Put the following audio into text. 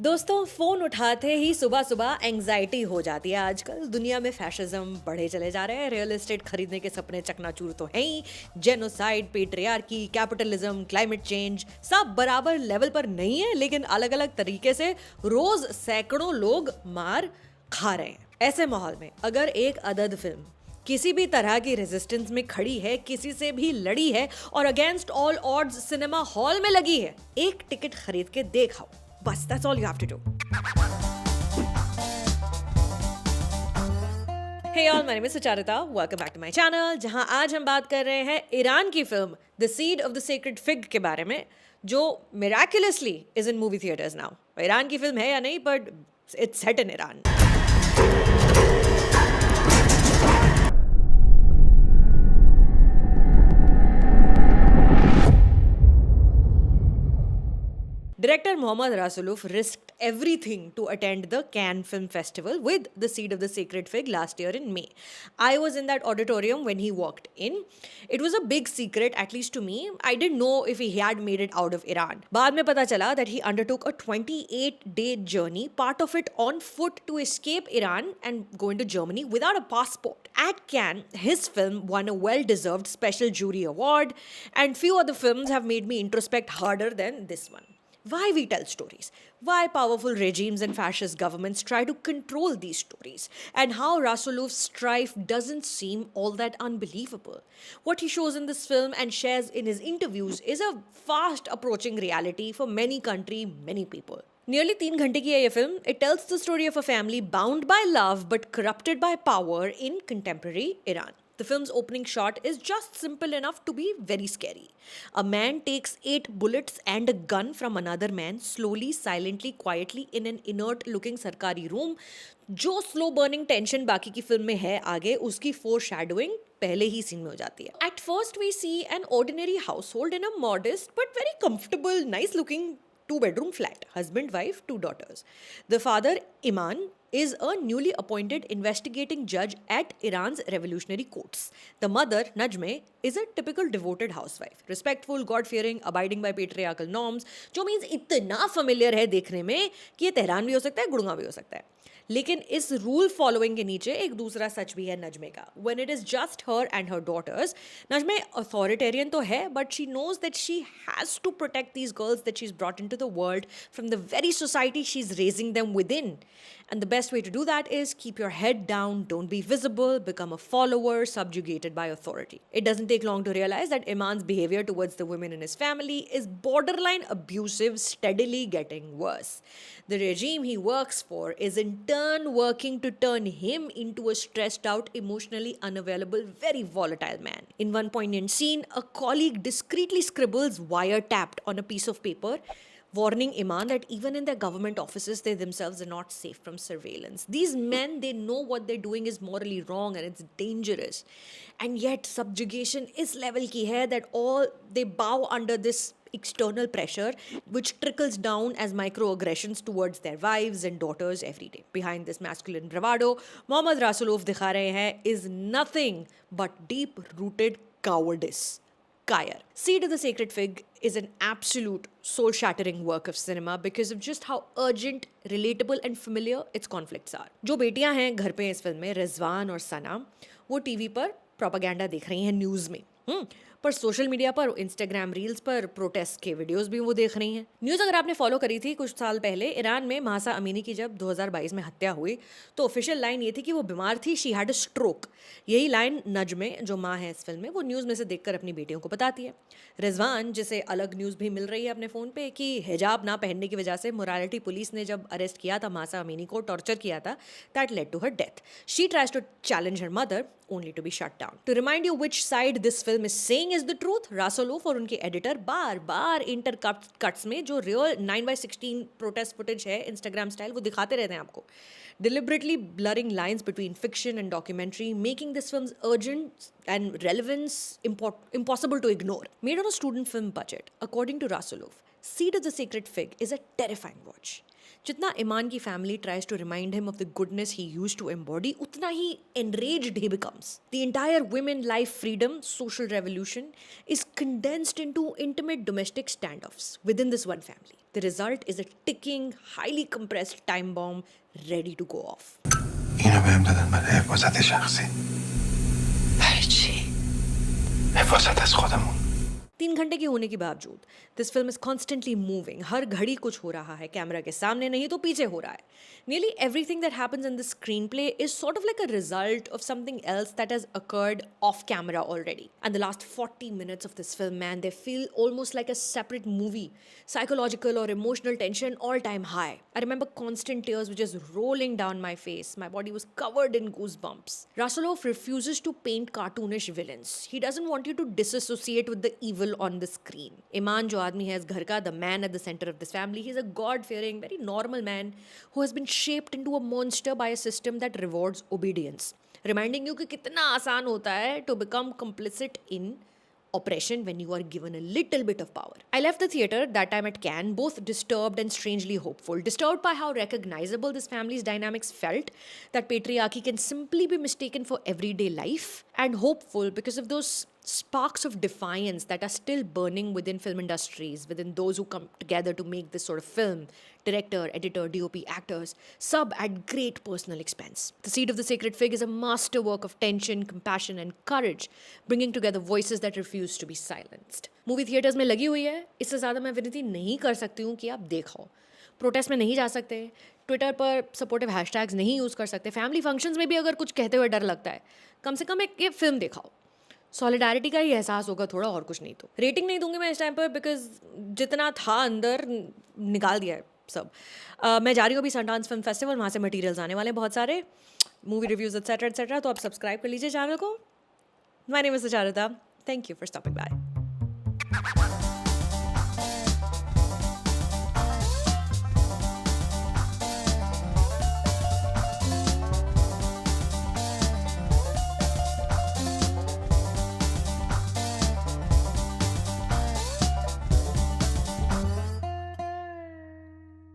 दोस्तों, फोन उठाते ही सुबह सुबह एंग्जाइटी हो जाती है। आजकल दुनिया में फैशिज्म बढ़े चले जा रहे हैं। रियल एस्टेट खरीदने के सपने चकनाचूर तो हैं ही। Genocide, patriarchy, capitalism, climate change सब बराबर लेवल पर नहीं है, लेकिन अलग अलग तरीके से रोज सैकड़ों लोग मार खा रहे हैं। ऐसे माहौल में अगर एक अदद फिल्म किसी भी तरह की रेजिस्टेंस में खड़ी है, किसी से भी लड़ी है और against all odds cinema hall में लगी है, एक टिकट खरीद के देखाओ। बस that's all you have to do. Hey all, my name is Sucharita. Welcome back to my channel, जहां आज हम बात कर रहे हैं ईरान की film the seed of the sacred fig के बारे में, जो miraculously is in movie theatres now. Iran की फिल्म है या नहीं, but it's set in Iran. Director Mohammad Rasulov risked everything to attend the Cannes Film Festival with The Seed of the Sacred Fig last year in May. I was in that auditorium when he walked in. It was a big secret, at least to me. I didn't know if he had made it out of Iran. बाद में पता चला that he undertook a 28-day journey, part of it on foot, to escape Iran and go into Germany without a passport. At Cannes, his film won a well-deserved special jury award, and few other films have made me introspect harder than this one. Why we tell stories, why powerful regimes and fascist governments try to control these stories, and how Rasulov's strife doesn't seem all that unbelievable. What he shows in this film and shares in his interviews is a fast approaching reality for many countries, many people. Nearly 3 घंटे की है ये film. It tells the story of a family bound by love but corrupted by power in contemporary Iran. The film's opening shot is just simple enough to be very scary. A man takes 8 bullets and a gun from another man slowly, silently, quietly in an inert-looking सरकारी room. जो slow burning tension बाकी की film में है आगे, उसकी foreshadowing पहले ही scene में हो जाती है. At first we see an ordinary household in a modest but very comfortable, nice-looking 2-bedroom flat. Husband, wife, 2 daughters. The father, Iman, is a newly appointed investigating judge at Iran's revolutionary courts. The mother, Najme, is a typical devoted housewife. Respectful, God-fearing, abiding by patriarchal norms, जो means इतना familiar है देखने में कि ये Tehran भी हो सकता है, गुड़गांव भी हो सकता है. लेकिन इस रूल फॉलोइंग के नीचे एक दूसरा सच भी है नजमे का. When it is just her and her daughters, नजमे अथॉरिटेरियन तो है, but she knows that she has to protect these girls that she's brought into the world from the very society she's raising them within. And the best way to do that is keep your head down, don't be visible, become a follower, subjugated by authority. It doesn't take long to realize that Iman's behavior towards the women in his family is borderline abusive, steadily getting worse. The regime he works for is in turn working to turn him into a stressed out, emotionally unavailable, very volatile man. In one poignant scene, a colleague discreetly scribbles wiretapped on a piece of paper, warning Iman that even in their government offices, they themselves are not safe from surveillance. These men, they know what they're doing is morally wrong and it's dangerous. And yet, subjugation is level ki hai that all they bow under this external pressure, which trickles down as microaggressions towards their wives and daughters every day. Behind this masculine bravado, Mohammad Rasulov दिखा रहे हैं is nothing but deep-rooted cowardice. Kair. Seed of the Sacred Fig is an absolute soul-shattering work of cinema because of just how urgent, relatable and familiar its conflicts are. जो बेटियां हैं घर पे इस film में, रिजवान और सना, वो टीवी पर प्रोपेगेंडा देख रही हैं न्यूज़ में. पर सोशल मीडिया पर, इंस्टाग्राम रील्स पर प्रोटेस्ट के वीडियोस भी वो देख रही हैं. न्यूज़ अगर आपने फॉलो करी थी कुछ साल पहले, ईरान में महासा अमीनी की जब 2022 में हत्या हुई, तो ऑफिशियल लाइन ये थी कि वो बीमार थी, शी हैड अ स्ट्रोक. यही लाइन नजमे, जो माँ है इस फिल्म में, वो न्यूज़ में से देखकर अपनी बेटियों को बताती है. रिजवान, जिसे अलग न्यूज़ भी मिल रही है अपने फ़ोन पे कि हिजाब ना पहनने की वजह से मोरालिटी पुलिस ने जब अरेस्ट किया था महासा अमीनी को, टॉर्चर किया था, that led to her death. She tries to challenge her mother only to be shut down. To remind you which side this film is saying is the truth, Rasulov और उनके editor बार इंटरकट्स में जो real 9/16 protest footage है Instagram style, वो दिखाते रहते हैं आपको. Deliberately blurring lines between fiction and documentary, making this film's urgent and relevance impossible to ignore. Made on a student film budget, according to Rasulov, Seed of the Sacred Fig is a terrifying watch. जितना इमान की family tries to remind him of the goodness he used to embody, उतना ही enraged he becomes. The entire women life freedom social revolution is condensed into intimate domestic standoffs within this one family. The result is a ticking, highly compressed time bomb ready to go off. اینو بهم دادن برای حفاظت شخصی. برای چی؟ حفاظت از خودمون. 3 घंटे की होने के बावजूद this film is constantly moving. हर घड़ी कुछ हो रहा है, कैमरा के सामने नहीं तो पीछे हो रहा है. Nearly everything that happens in the screenplay is sort of like a result of something else that has occurred off camera already. And the last 40 minutes of this film, man, they feel almost like a separate movie. Psychological or emotional tension all time high. I remember constant tears were just rolling down my face. My body was covered in goosebumps. Rasulov refuses to paint cartoonish villains. He doesn't want you to disassociate with the evil on the screen. Iman जो आदमी है इस घर का, the man at the center of this family, he's a God-fearing, very normal man who has been shaped into a monster by a system that rewards obedience. Reminding you कि कितना आसान होता है to become complicit in oppression when you are given a little bit of power. I left the theatre that time at Cannes, both disturbed and strangely hopeful. Disturbed by how recognizable this family's dynamics felt, that patriarchy can simply be mistaken for everyday life, and hopeful because of those sparks of defiance that are still burning within film industries, within those who come together to make this sort of film. Director, editor, DOP, actors, sub at great personal expense. The Seed of the Sacred Fig is a masterwork of tension, compassion and courage, bringing together voices that refuse to be silenced. Movie theaters में लगी हुई है, इससे ज़्यादा मैं विनती नहीं कर सकती हूँ कि आप देखो. प्रोटेस्ट में नहीं जा सकते, ट्विटर पर सपोर्टिव हैशटैग्स नहीं यूज़ कर सकते, फैमिली फंक्शंस में भी अगर कुछ कहते हुए डर लगता है, कम से कम एक ये फिल्म दिखाओ. सॉलिडारिटी का ही एहसास होगा थोड़ा, और कुछ नहीं. तो रेटिंग नहीं दूंगी मैं इस टाइम पर, बिकॉज जितना था अंदर निकाल दिया है सब. मैं जा रही हूँ अभी सनडांस फिल्म फेस्टिवल, वहाँ से मटेरियल्स आने वाले हैं बहुत सारे, मूवी रिव्यूज़ एट्सेट्रा. तो आप सब्सक्राइब कर लीजिए चैनल को. My name is Sucharuta. Thank you for stopping bye.